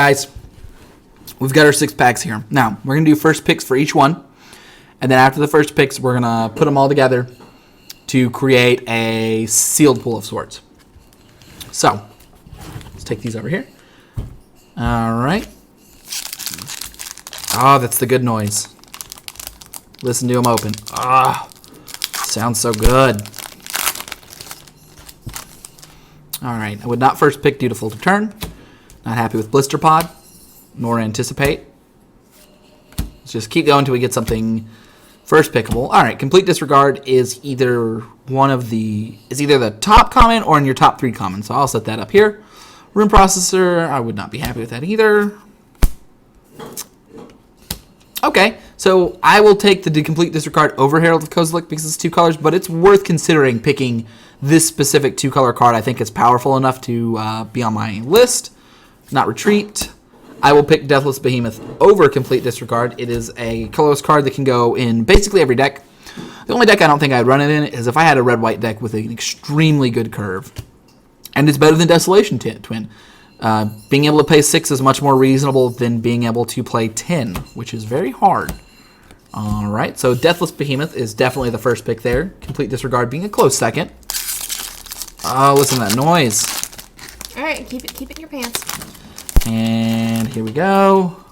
Guys, we've got our 6 packs here. Now, we're going to do first picks for each one. And then after the first picks, we're going to put them all together to create a sealed pool of sorts. So, let's take these over here. All right. Oh, that's the good noise. Listen to them open. Ah, sounds so good. All right. I would not first pick Dutiful to Turn. Not happy with Blister Pod, nor Anticipate. Let's just keep going until we get something first pickable. All right, Complete Disregard is either the top common or in your top 3 common. So I'll set that up here. Room Processor, I would not be happy with that either. Okay, so I will take the Complete Disregard over Herald of Kozilek because it's 2 colors, but it's worth considering picking this specific 2-color card. I think it's powerful enough to be on my list. Not Retreat. I will pick Deathless Behemoth over Complete Disregard. It is a colorless card that can go in basically every deck. The only deck I don't think I'd run it in is if I had a red-white deck with an extremely good curve. And it's better than Desolation Twin. Being able to pay 6 is much more reasonable than being able to play 10, which is very hard. All right, so Deathless Behemoth is definitely the first pick there. Complete Disregard being a close second. Oh, listen to that noise. All right, keep it in your pants. And here we go.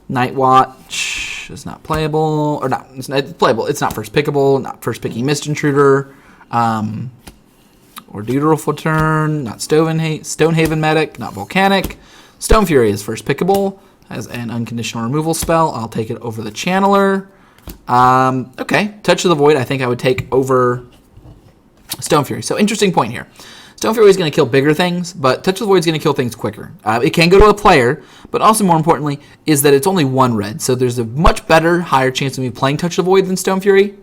Night Watch is not playable, or not. It's not playable. It's not first pickable. Not first picking Mist Intruder, or Dutiful Turn. Not Stonehaven Medic. Not Volcanic. Stone Fury is first pickable. Has an unconditional removal spell. I'll take it over the Channeler. Okay, Touch of the Void. I think I would take over Stone Fury. So interesting point here. Stone Fury is going to kill bigger things, but Touch of the Void is going to kill things quicker. It can go to a player, but also more importantly is that it's only 1 red. So there's a much better, higher chance of me playing Touch of the Void than Stone Fury.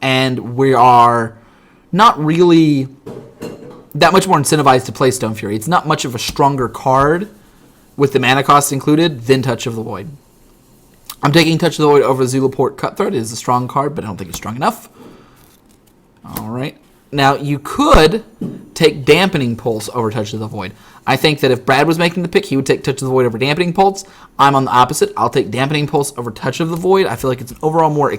And we are not really that much more incentivized to play Stone Fury. It's not much of a stronger card with the mana cost included than Touch of the Void. I'm taking Touch of the Void over Zulaport Cutthroat. It is a strong card, but I don't think it's strong enough. All right. Now, you could take Dampening Pulse over Touch of the Void. I think that if Brad was making the pick, he would take Touch of the Void over Dampening Pulse. I'm on the opposite. I'll take Dampening Pulse over Touch of the Void. I feel like it's an overall more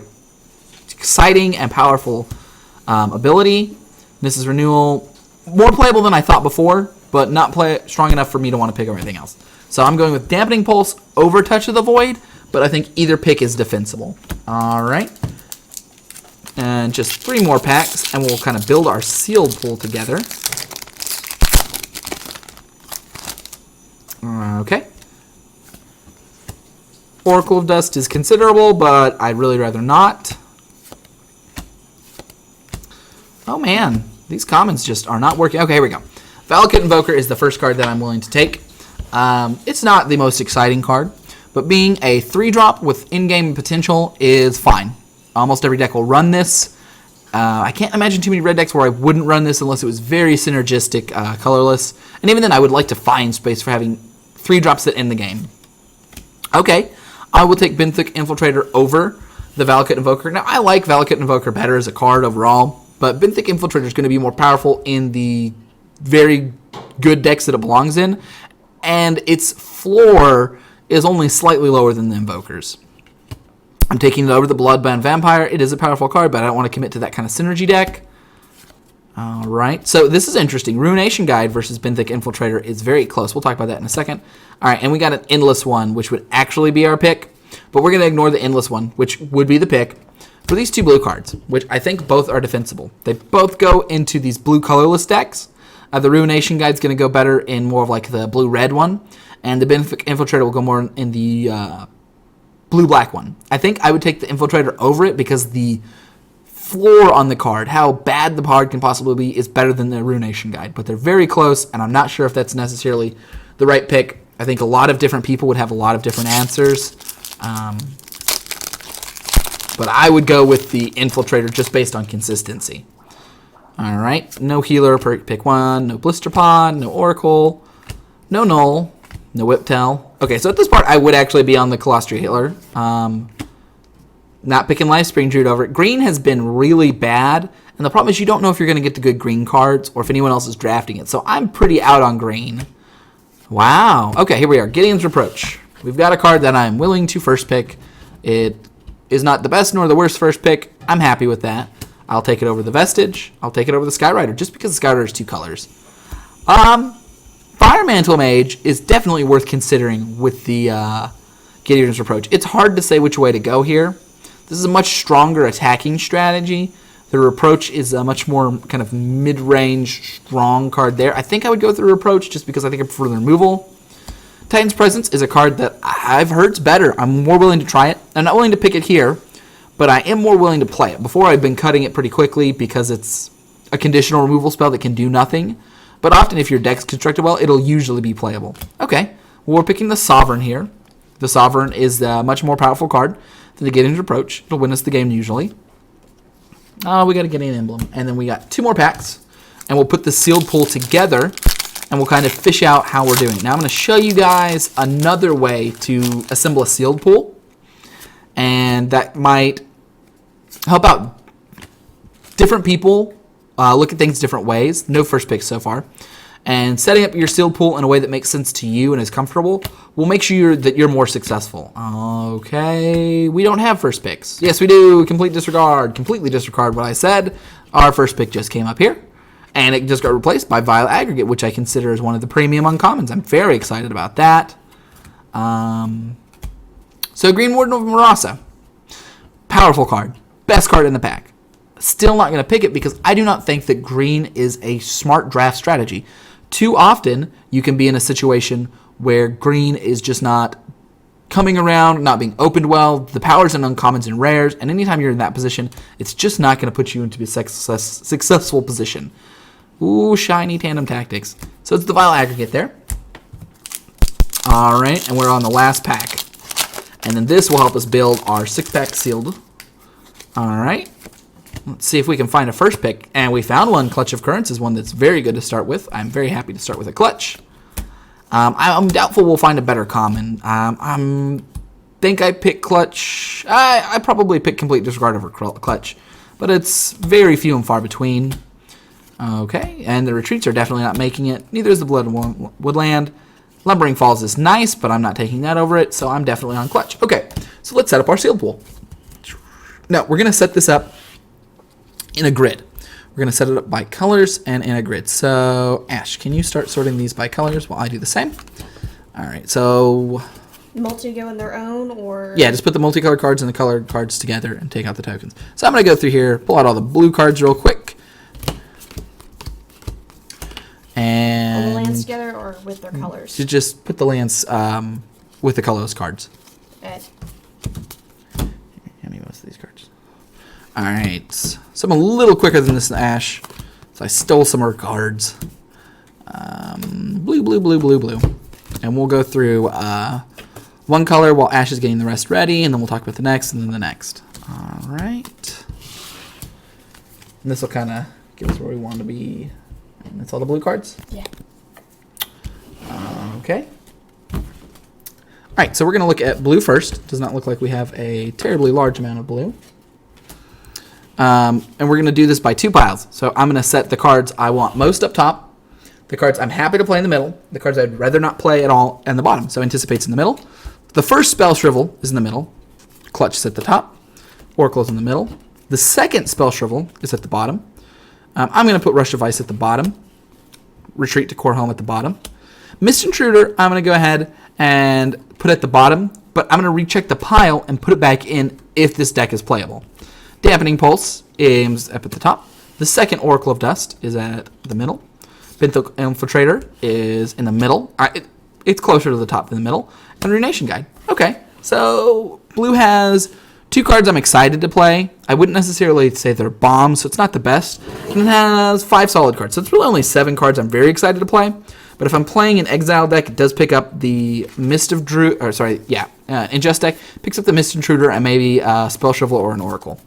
exciting and powerful ability. This is Renewal. More playable than I thought before, but not strong enough for me to want to pick everything else. So I'm going with Dampening Pulse over Touch of the Void, but I think either pick is defensible. All right. And just 3 more packs, and we'll kind of build our sealed pool together. Okay. Oracle of Dust is considerable, but I'd really rather not. Oh man, these commons just are not working. Okay, here we go. Valakut Invoker is the first card that I'm willing to take. It's not the most exciting card, but being a 3-drop with in-game potential is fine. Almost every deck will run this. I can't imagine too many red decks where I wouldn't run this unless it was very synergistic, colorless. And even then, I would like to find space for having 3 drops that end the game. Okay, I will take Benthic Infiltrator over the Valakut Invoker. Now, I like Valakut Invoker better as a card overall, but Benthic Infiltrator is going to be more powerful in the very good decks that it belongs in, and its floor is only slightly lower than the Invokers. I'm taking it over the Bloodbound Vampire. It is a powerful card, but I don't want to commit to that kind of synergy deck. All right, so this is interesting. Ruination Guide versus Benthic Infiltrator is very close. We'll talk about that in a second. All right, and we got an Endless one, which would actually be our pick, but we're going to ignore the Endless one, which would be the pick for these 2 blue cards, which I think both are defensible. They both go into these blue colorless decks. The Ruination Guide is going to go better in more of like the blue-red one, and the Benthic Infiltrator will go more in the blue-black one. I think I would take the Infiltrator over it because the floor on the card, how bad the card can possibly be, is better than the Ruination Guide. But they're very close, and I'm not sure if that's necessarily the right pick. I think a lot of different people would have a lot of different answers. But I would go with the Infiltrator just based on consistency. All right, no Healer, pick 1, no Blister Pod, no Oracle, no Null, no Whiptail. Okay, so at this part, I would actually be on the Colostria Healer. Not picking Lifespring Druid over it. Green has been really bad, and the problem is you don't know if you're going to get the good green cards or if anyone else is drafting it. So I'm pretty out on green. Wow. Okay, here we are. Gideon's Reproach. We've got a card that I'm willing to first pick. It is not the best nor the worst first pick. I'm happy with that. I'll take it over the Vestige. I'll take it over the Skyrider, just because the Skyrider is 2 colors. Fire Mantle Mage is definitely worth considering with the Gideon's Reproach. It's hard to say which way to go here. This is a much stronger attacking strategy. The Reproach is a much more kind of mid-range, strong card there. I think I would go with the Reproach just because I think I prefer the removal. Titan's Presence is a card that I've heard's better. I'm more willing to try it. I'm not willing to pick it here, but I am more willing to play it. Before, I've been cutting it pretty quickly because it's a conditional removal spell that can do nothing. But often, if your deck's constructed well, it'll usually be playable. Okay, well, we're picking the Sovereign here. The Sovereign is a much more powerful card than the Gideon's Reproach. It'll win us the game usually. Oh, we got to get an emblem. And then we got 2 more packs. And we'll put the sealed pool together, and we'll kind of fish out how we're doing. Now, I'm going to show you guys another way to assemble a sealed pool. And that might help out different people look at things different ways. No first picks so far. And setting up your sealed pool in a way that makes sense to you and is comfortable will make sure that you're more successful. Okay, we don't have first picks. Yes, we do. Completely disregard what I said. Our first pick just came up here. And it just got replaced by Vile Aggregate, which I consider as one of the premium uncommons. I'm very excited about that. So Green Warden of Marasa. Powerful card. Best card in the pack. Still not going to pick it because I do not think that green is a smart draft strategy. Too often, you can be in a situation where green is just not coming around, not being opened well. The powers and uncommons and rares, and anytime you're in that position, it's just not going to put you into a successful position. Ooh, shiny Tandem Tactics. So it's the Vile Aggregate there. All right, and we're on the last pack. And then this will help us build our 6-pack sealed. All right. Let's see if we can find a first pick. And we found one. Clutch of Currents is one that's very good to start with. I'm very happy to start with a clutch. I'm doubtful we'll find a better common. I think I pick clutch. I probably pick complete disregard over clutch. But it's very few and far between. Okay, and the retreats are definitely not making it. Neither is the Blood Woodland. Lumbering Falls is nice, but I'm not taking that over it. So I'm definitely on clutch. Okay, so let's set up our sealed pool. Now, we're going to set this up in a grid. We're going to set it up by colors and in a grid. So, Ash, can you start sorting these by colors while I do the same? All right, so... Multi go in their own, or... Yeah, just put the multicolored cards and the colored cards together and take out the tokens. So I'm going to go through here, pull out all the blue cards real quick. And... All the lands together or with their colors? Just put the lands with the colorless cards. Okay. Hand me most of these cards. All right, so I'm a little quicker than this Ash, so I stole some of her cards. Blue, blue, blue, blue, blue. And we'll go through one color while Ash is getting the rest ready, and then we'll talk about the next and then the next. All right. And this will kind of give us where we want to be. And that's all the blue cards? Yeah. Okay. All right, so we're going to look at blue first. Does not look like we have a terribly large amount of blue. And we're going to do this by 2 piles. So I'm going to set the cards I want most up top, the cards I'm happy to play in the middle, the cards I'd rather not play at all in the bottom. So Anticipate's in the middle. The first Spell Shrivel is in the middle. Clutch is at the top. Oracle's in the middle. The second Spell Shrivel is at the bottom. I'm going to put Rush of Ice at the bottom. Retreat to Core Home at the bottom. Mist Intruder, I'm going to go ahead and put at the bottom, but I'm going to recheck the pile and put it back in if this deck is playable. Dampening Pulse is up at the top. The second Oracle of Dust is at the middle. Benthic Infiltrator is in the middle. It's closer to the top than the middle. And Ruination Guide. Okay, so blue has 2 cards I'm excited to play. I wouldn't necessarily say they're bombs, so it's not the best. And it has 5 solid cards, so it's really only 7 cards I'm very excited to play. But if I'm playing an Exile deck, it does pick up the Mist of Ingest deck picks up the Mist Intruder and maybe a Spell Shrivel or an Oracle.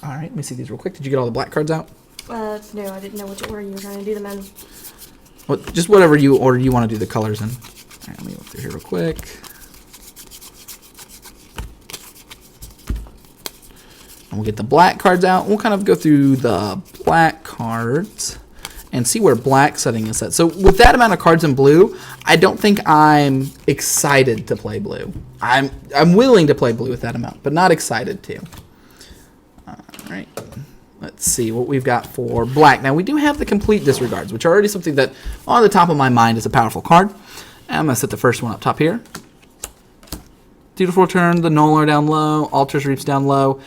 All right, let me see these real quick. Did you get all the black cards out? No, I didn't know which order you were trying to do them in. Well, just whatever order you want to do the colors in. All right, let me look through here real quick. And we'll get the black cards out. We'll kind of go through the black cards and see where black's setting us at. So with that amount of cards in blue, I don't think I'm excited to play blue. I'm willing to play blue with that amount, but not excited to. All right. Let's see what we've got for black. Now, we do have the complete disregards, which are already something that on the top of my mind is a powerful card. And I'm going to set the first one up top here. Dutiful Return, the Nolar down low, Altars Reaps down low.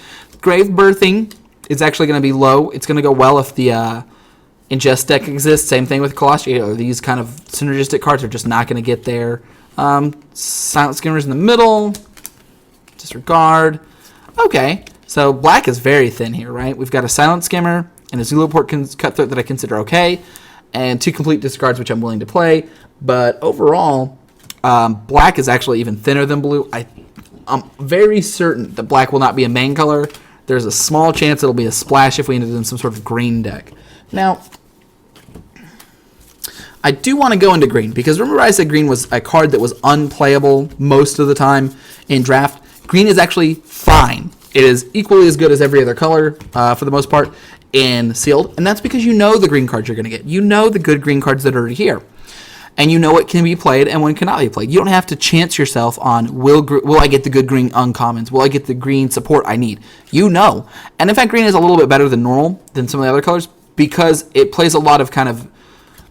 Grave Birthing is actually going to be low. It's going to go well if the Ingest deck exists. Same thing with Colossi. These kind of synergistic cards are just not going to get there. Silent Skimmer's in the middle. Disregard. Okay. So black is very thin here, right? We've got a Silent Skimmer and a Zulaport Cutthroat that I consider okay, and 2 complete discards which I'm willing to play. But overall, black is actually even thinner than blue. I'm very certain that black will not be a main color. There's a small chance it'll be a splash if we ended in some sort of green deck. Now, I do want to go into green, because remember I said green was a card that was unplayable most of the time in draft. Green is actually fine. It is equally as good as every other color, for the most part, in sealed. And that's because you know the green cards you're going to get. You know the good green cards that are here. And you know what can be played and what cannot be played. You don't have to chance yourself on, will I get the good green uncommons? Will I get the green support I need? You know. And in fact, green is a little bit better than normal, than some of the other colors, because it plays a lot of kind of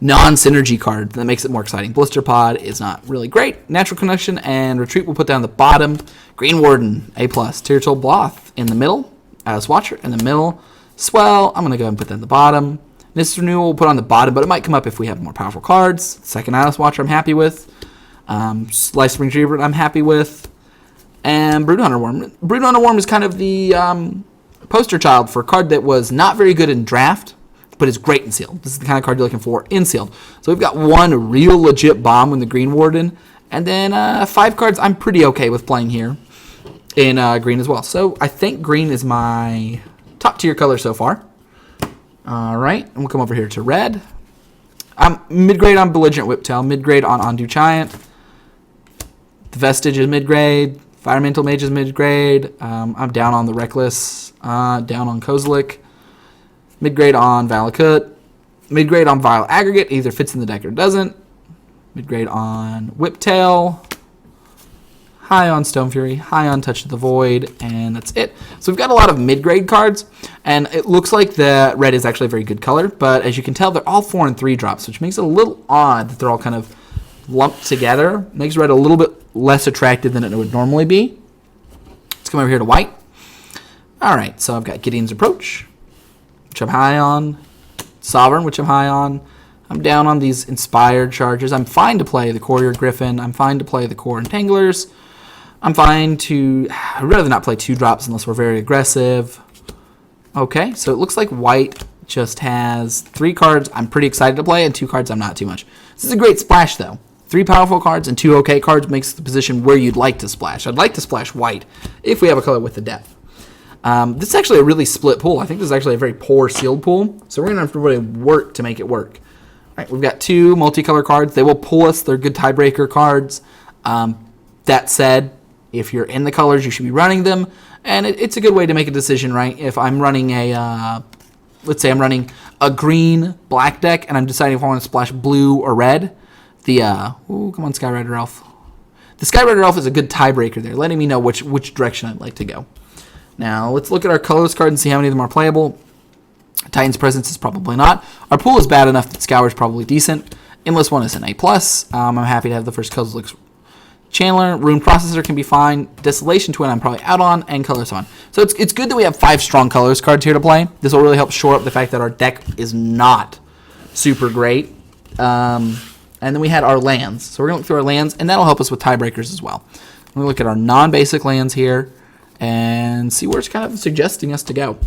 non-synergy card that makes it more exciting. Blister Pod is not really great. Natural Connection and Retreat we'll put down the bottom. Green Warden, A+. Teartold Bloth in the middle. Atlas Watcher in the middle. Swell, I'm going to go ahead and put that in the bottom. This Renewal we'll put on the bottom, but it might come up if we have more powerful cards. Second Atlas Watcher I'm happy with. Lifespring Retriever I'm happy with. And Brood Hunter Worm. Brood Hunter Worm is kind of the poster child for a card that was not very good in draft, but it's great in sealed. This is the kind of card you're looking for in sealed. So we've got one real legit bomb in the Green Warden, and then 5 cards I'm pretty okay with playing here in green as well. So I think green is my top tier color so far. All right, and we'll come over here to red. I'm mid-grade on Belligerent Whiptail, mid-grade on Ondu Giant. The Vestige is mid-grade. Firemental Mage is mid-grade. I'm down on the Reckless, down on Kozilek. Mid-grade on Valakut. Mid-grade on Vile Aggregate, either fits in the deck or doesn't. Mid-grade on Whiptail. High on Stone Fury, high on Touch of the Void, and that's it. So we've got a lot of mid-grade cards, and it looks like the red is actually a very good color, but as you can tell, they're all 4 and 3 drops, which makes it a little odd that they're all kind of lumped together. Makes red a little bit less attractive than it would normally be. Let's come over here to white. All right, so I've got Gideon's Approach, which I'm high on. Sovereign, which I'm high on. I'm down on these Inspired Charges. I'm fine to play the Courier Griffin. I'm fine to play the Core Entanglers. I'm fine to... I'd rather not play 2 drops unless we're very aggressive. Okay, so it looks like white just has 3 cards I'm pretty excited to play and 2 cards I'm not too much. This is a great splash, though. 3 powerful cards and 2 okay cards makes the position where you'd like to splash. I'd like to splash white if we have a color with the depth. This is actually a really split pool. I think this is actually a very poor sealed pool, so we're going to have to really work to make it work. All right, we've got 2 multicolor cards. They will pull us. They're good tiebreaker cards. That said, if you're in the colors, you should be running them, and it's a good way to make a decision, right? If I'm running a, let's say I'm running a green-black deck, and I'm deciding if I want to splash blue or red, come on, Skyrider Elf. The Skyrider Elf is a good tiebreaker there, letting me know which direction I'd like to go. Now, let's look at our colorless cards and see how many of them are playable. Titan's Presence is probably not. Our pool is bad enough that Scour is probably decent. Endless One is an A+. I'm happy to have the first Kozilek Chandler. Rune Processor can be fine. Desolation Twin I'm probably out on, and Color Swan. So it's good that we have 5 strong colors cards here to play. This will really help shore up the fact that our deck is not super great. And then we had our lands. So we're going to look through our lands, and that'll help us with tiebreakers as well. We're going to look at our non-basic lands here and see where it's kind of suggesting us to go.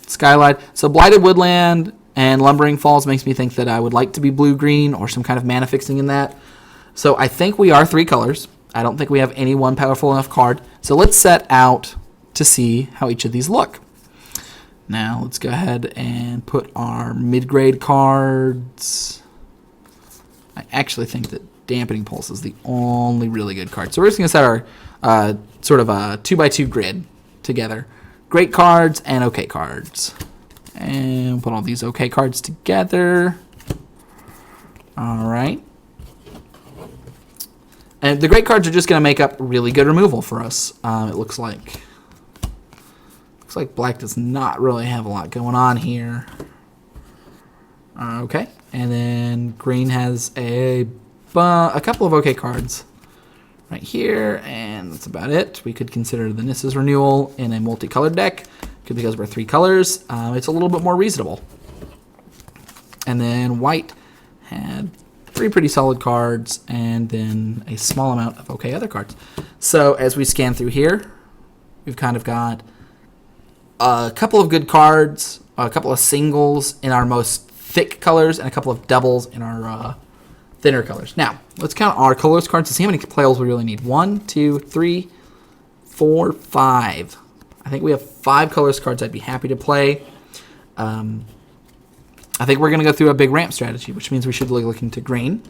Skylight. So Blighted Woodland and Lumbering Falls makes me think that I would like to be blue-green or some kind of mana fixing in that. So I think we are 3 colors. I don't think we have any one powerful enough card. So let's set out to see how each of these look. Now let's go ahead and put our mid-grade cards. I actually think that Dampening Pulse is the only really good card. So we're just going to set our sort of a 2x2 grid together. Great cards and okay cards. And put all these okay cards together. All right. And the great cards are just going to make up really good removal for us, it looks like. Looks like black does not really have a lot going on here. Okay. And then green has a couple of okay cards right here, and that's about it. We could consider the Nissa's Renewal in a multicolored deck, because we're 3 colors. It's a little bit more reasonable. And then white had 3 pretty solid cards, and then a small amount of okay other cards. So as we scan through here, we've kind of got a couple of good cards, a couple of singles in our most thick colors, and a couple of doubles in our thinner colors. Now, let's count our colorless cards to see how many players we really need. 1, 2, 3, 4, 5. I think we have 5 colorless cards I'd be happy to play. I think we're going to go through a big ramp strategy, which means we should look into green.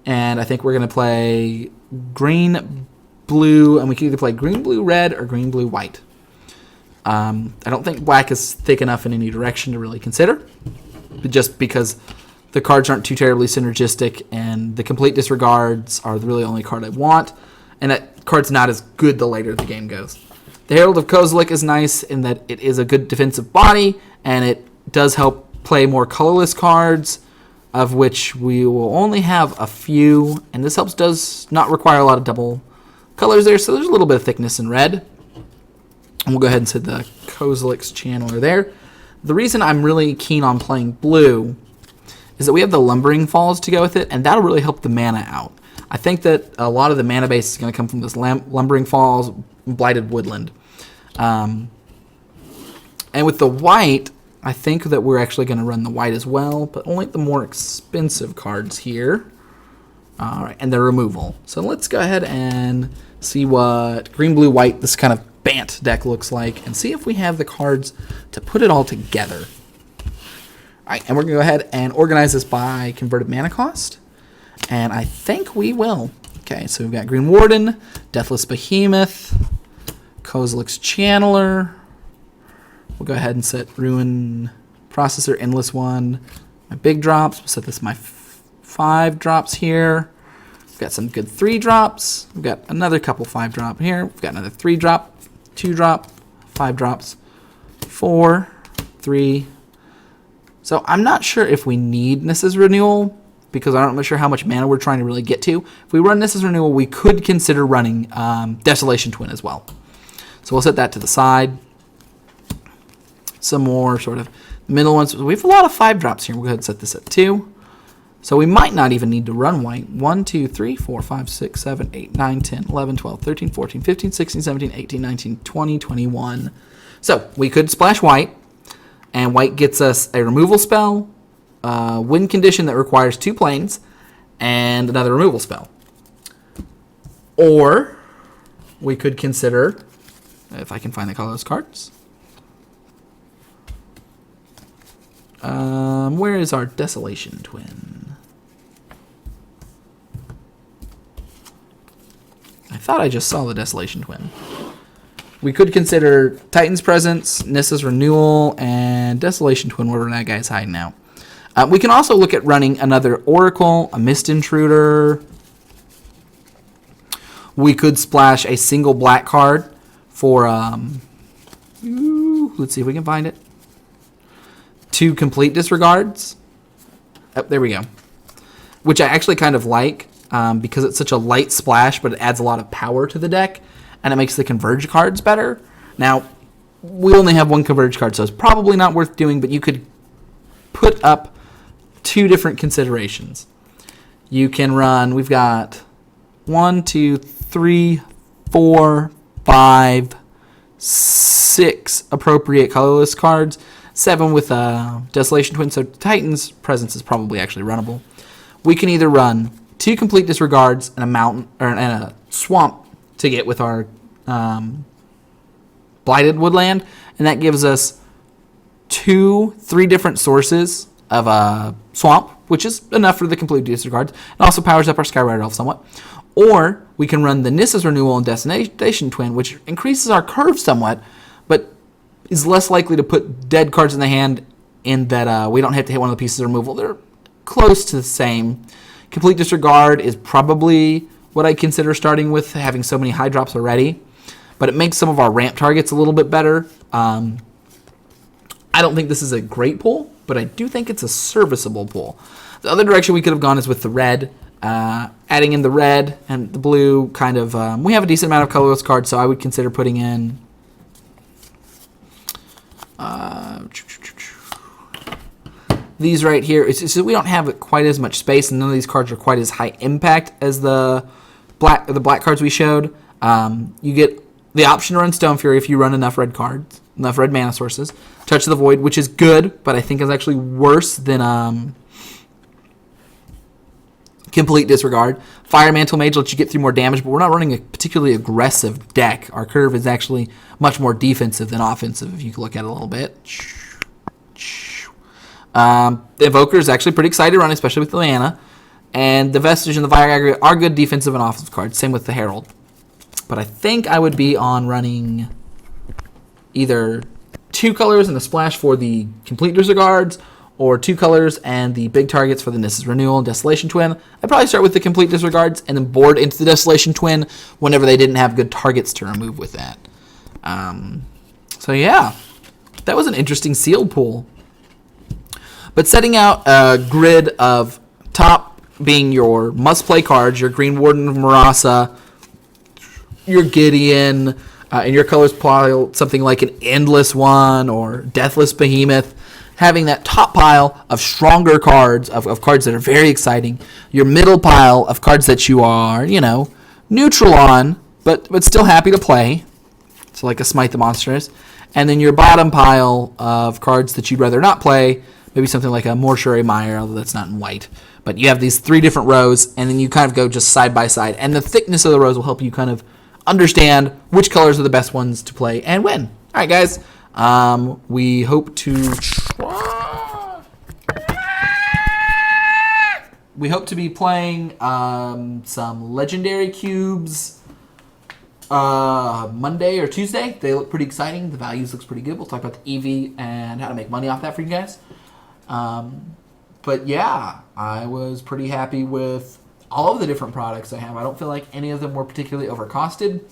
And I think we're going to play green, blue, and we can either play green, blue, red, or green, blue, white. I don't think black is thick enough in any direction to really consider, just because the cards aren't too terribly synergistic, and the complete disregards are the really only card I want, and that card's not as good the later the game goes. The Herald of Kozilek is nice in that it is a good defensive body, and it does help play more colorless cards, of which we will only have a few, and this does not require a lot of double colors there, so there's a little bit of thickness in red. And we'll go ahead and set the Kozilek's channeler there. The reason I'm really keen on playing blue is that we have the Lumbering Falls to go with it, and that'll really help the mana out. I think that a lot of the mana base is going to come from this Lumbering Falls, Blighted Woodland. And with the white, I think that we're actually going to run the white as well, but only the more expensive cards here. All right, and the removal. So let's go ahead and see what green, blue, white, this kind of Bant deck looks like, and see if we have the cards to put it all together. All right, and we're going to go ahead and organize this by converted mana cost, and I think we will. Okay, so we've got Green Warden, Deathless Behemoth, Kozilek's Channeler. We'll go ahead and set Ruin Processor, Endless One, my big drops. We'll set this my 5 drops here. We've got some good 3 drops. We've got another couple 5 drop here. We've got another 3 drop, 2 drop, 5 drops, 4, 3. So I'm not sure if we need Nissa's Renewal, because I'm not sure how much mana we're trying to really get to. If we run Nissa's Renewal, we could consider running Desolation Twin as well. So we'll set that to the side. Some more sort of middle ones. We have a lot of 5 drops here. We'll go ahead and set this at 2. So we might not even need to run white. 1, 2, 3, 4, 5, 6, 7, 8, 9, 10, 11, 12, 13, 14, 15, 16, 17, 18, 19, 20, 21. So we could splash white, and white gets us a removal spell, win condition that requires 2 planes, and another removal spell. Or we could consider, if I can find the colorless cards, where is our Desolation Twin? I thought I just saw the Desolation Twin. We could consider Titan's Presence, Nissa's Renewal, and Desolation Twin, wherever that guy's hiding out. We can also look at running another Oracle, a Mist Intruder. We could splash a single black card for, let's see if we can find it. 2 complete disregards. Oh, there we go. Which I actually kind of like, because it's such a light splash, but it adds a lot of power to the deck, and it makes the converge cards better. Now, we only have 1 converge card, so it's probably not worth doing, but you could put up 2 different considerations. You can run, we've got 1, 2, 3, 4, 5, 6 appropriate colorless cards, 7 with Desolation Twin, so Titan's Presence is probably actually runnable. We can either run 2 complete disregards and a mountain and a swamp to get with our Blighted Woodland, and that gives us 3 different sources of a swamp, which is enough for the complete disregards. It also powers up our Skyrider Elf somewhat. Or we can run the Nissa's Renewal and Destination Twin, which increases our curve somewhat, but is less likely to put dead cards in the hand in that we don't have to hit one of the pieces of removal. They're close to the same. Complete Disregard is probably what I consider starting with, having so many high drops already. But it makes some of our ramp targets a little bit better. I don't think this is a great pull, but I do think it's a serviceable pull. The other direction we could have gone is with the red. Adding in the red and the blue kind of... we have a decent amount of colorless cards, so I would consider putting in... these right here. It's just we don't have quite as much space, and none of these cards are quite as high impact as the black cards we showed. You get the option to run Stone Fury if you run enough red cards, enough red mana sources. Touch of the Void, which is good, but I think is actually worse than Complete Disregard. Fire Mantle Mage lets you get through more damage, but we're not running a particularly aggressive deck. Our curve is actually much more defensive than offensive, if you can look at it a little bit. The Invoker is actually pretty excited to run, especially with the mana. And the Vestige and the Fire Aggregate are good defensive and offensive cards. Same with the Herald. But I think I would be on running either 2 colors and a splash for the Complete Disregards, or 2 colors and the big targets for the Nissa's Renewal and Desolation Twin. I'd probably start with the Complete Disregards and then board into the Desolation Twin whenever they didn't have good targets to remove with that. So yeah, that was an interesting sealed pool. But setting out a grid of top being your must-play cards, your Green Warden of Marasa, your Gideon, in your colors pile something like an Endless One or Deathless Behemoth, having that top pile of stronger cards, of cards that are very exciting, your middle pile of cards that you are, neutral on, but still happy to play, so like a Smite the Monstrous, and then your bottom pile of cards that you'd rather not play, maybe something like a Mortuary Mire, although that's not in white. But you have these 3 different rows, and then you kind of go just side by side. And the thickness of the rows will help you kind of understand which colors are the best ones to play and win. All right, guys. We hope to try... We hope to be playing some Legendary Cubes Monday or Tuesday. They look pretty exciting. The values looks pretty good. We'll talk about the EV and how to make money off that for you guys. But yeah, I was pretty happy with all of the different products I have. I don't feel like any of them were particularly overcosted.